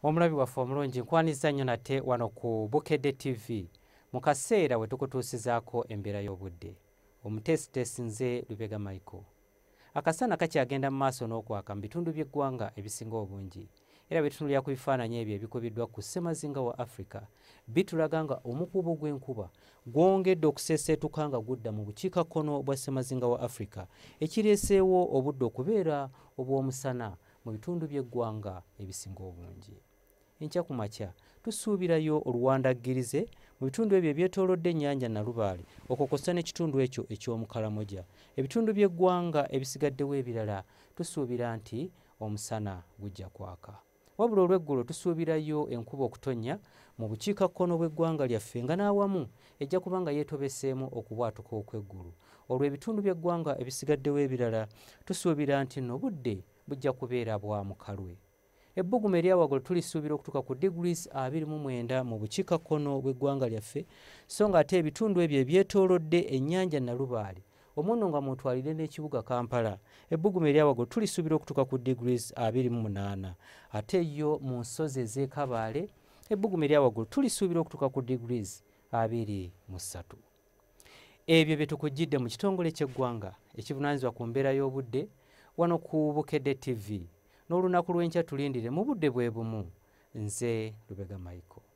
Omulabi waffe omulungi nkwaniza nnyo nate wano ku Bukedde TV mu kaseera we tukutuusizaako embeera y'obudde. Omuteesiteesi nze Lubega Michael. Akasana kakyagenda mu maaso n'okwaka mu bitundu by'eggwanga ebisinga obungi. Era bwe tutunuulira ku bifaananyi ebyo ebikubiddwa ku ssemazinga wa Africa, bitulaga nga omukuubo gw'enkuba gwongedde okuseeseetuka nga gudda mu bukiikakkono bwa ssemazinga wa Africa, ekireeseewo obudde okubeera obw'omusana mu bitundu by'eggwanga ebisinga obungi. Enkya ku makya tusuubirayo oluwandaggirize mu bitundu ebyo ebyetoolodde ennyanja Nalubaale okukosa n'ekitundu ekyo eky'omu Karamoja. Ebitundu by'eggwanga ebisigaddewo ebirala tusuubira nti omusana gujja kwaka. Wabula olw'eggulo tusuubirayo enkuba okutonnya mu bukiikakkono bw'eggwanga lyaffe nga n'awamu ejja kuba nga yeetobeseemu okubwatuka okw'eggulu. Olwo ebitundu by'eggwanga ebisigaddewo ebirala tusuubira nti nno budde bujja kubeera bwa mukalwe. Ebbugumu eryawagulu tulisuubira okutuuka ku degrees 29 mu bukiikakkono bw'eggwanga lyaffe, so ng'ate ebitundu ebyo ebyetoolodde ennyanja Nalubaale omuno nga mutwalire n'ekibuga Kampala, ebbugumu eryawagulu tulisuubira okutuuka ku degrees 28. Ate yo mu nsozi ez'e Kabaale ebbugumu eryawagulu tulisuubira okutuuka ku degrees 23. Ebyo bye tukujjidde mu kitongole ky'eggwanga ekivunaanyizibwa ku mbeera y'obudde wano ku Bukedde TV. N'olunaku lw'enkya tulindire mu budde bwe bumu. Nze Lubega Michael.